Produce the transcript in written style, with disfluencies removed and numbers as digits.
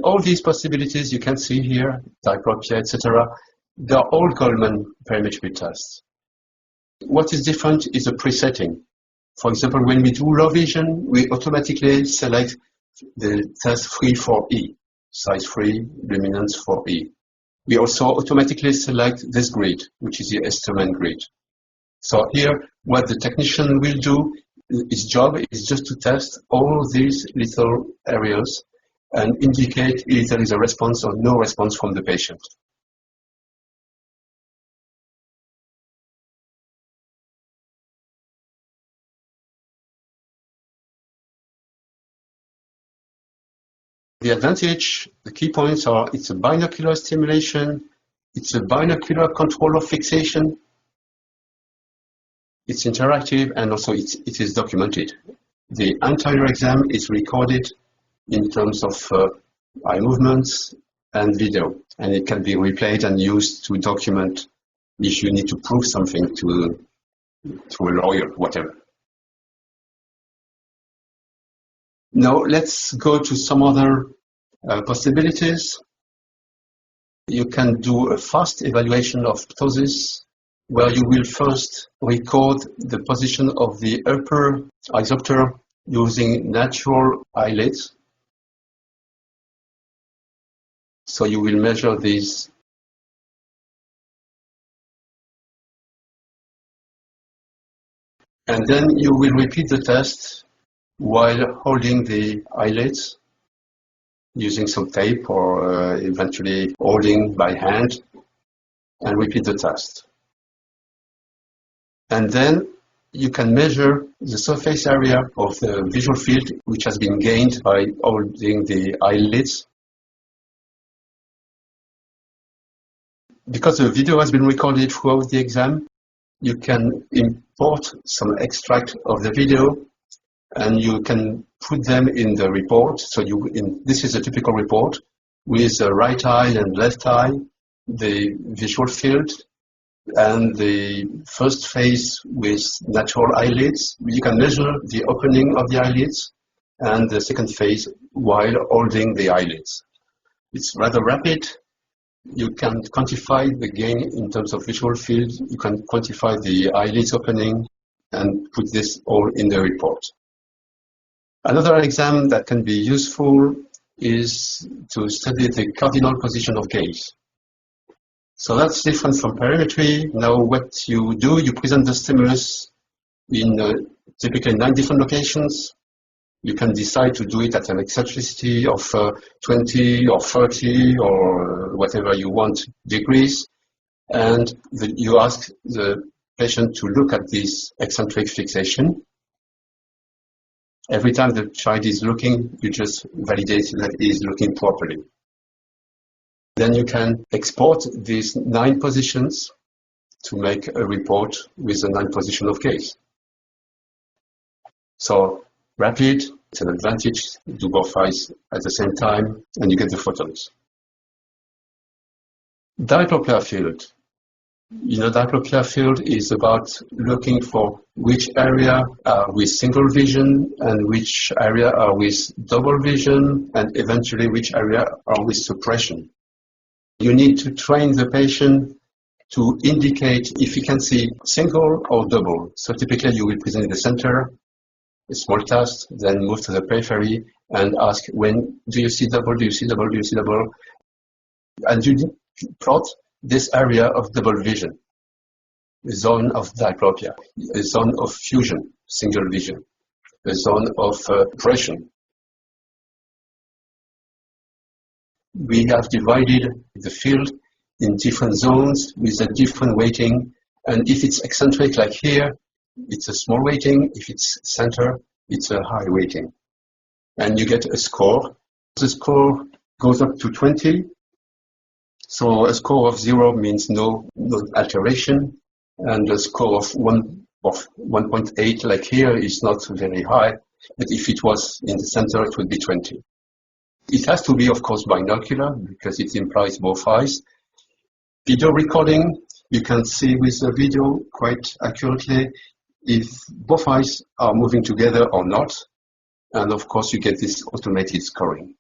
all these possibilities you can see here, diplopia, etc., they are all Goldman perimetry tests. What is different is the presetting. For example, when we do low vision, we automatically select the test 3-4E, size 3, luminance 4E. We also automatically select this grid, which is the Esterman grid. So here, what the technician will do, his job is just to test all these little areas and indicate if there is a response or no response from the patient. The advantage, the key points are it's a binocular stimulation, it's a binocular control of fixation, it's interactive, and also it is documented. The entire exam is recorded in terms of eye movements and video, and it can be replayed and used to document if you need to prove something to a lawyer, whatever. Now let's go to some other possibilities. You can do a fast evaluation of ptosis, where you will first record the position of the upper isopter using natural eyelids. So you will measure these. And then you will repeat the test while holding the eyelids, using some tape or eventually holding by hand, and repeat the test. And then you can measure the surface area of the visual field which has been gained by holding the eyelids. Because the video has been recorded throughout the exam, you can import some extract of the video and you can put them in the report. So this is a typical report with the right eye and left eye, the visual field, and the first phase with natural eyelids. You can measure the opening of the eyelids, and the second phase while holding the eyelids. It's rather rapid. You can quantify the gain in terms of visual field. You can quantify the eyelids opening and put this all in the report. Another exam that can be useful is to study the cardinal position of gaze. So that's different from perimetry. Now what you do, you present the stimulus in typically 9 different locations. You can decide to do it at an eccentricity of 20 or 30 or whatever you want degrees. And you ask the patient to look at this eccentric fixation. Every time the child is looking, you just validate that he is looking properly. Then you can export these 9 positions to make a report with the 9 position of gaze. So rapid, it's an advantage, do both eyes at the same time, and you get the photons. Diplopia field. Diplopia field is about looking for which area are with single vision and which area are with double vision, and eventually which area are with suppression. You need to train the patient to indicate if he can see single or double. So typically you will present in the center, a small task, then move to the periphery and ask, when do you see double, do you see double, do you see double? And you plot this area of double vision, a zone of diplopia, a zone of fusion, single vision, a zone of suppression. We have divided the field in different zones with a different weighting, and if it's eccentric like here, it's a small weighting. If it's center, it's a high weighting. And you get a score. The score goes up to 20. So a score of 0 means no alteration, and a score of 1.8 like here is not very high, but if it was in the center, it would be 20. It has to be, of course, binocular because it implies both eyes. Video recording, you can see with the video quite accurately if both eyes are moving together or not. And of course, you get this automated scoring.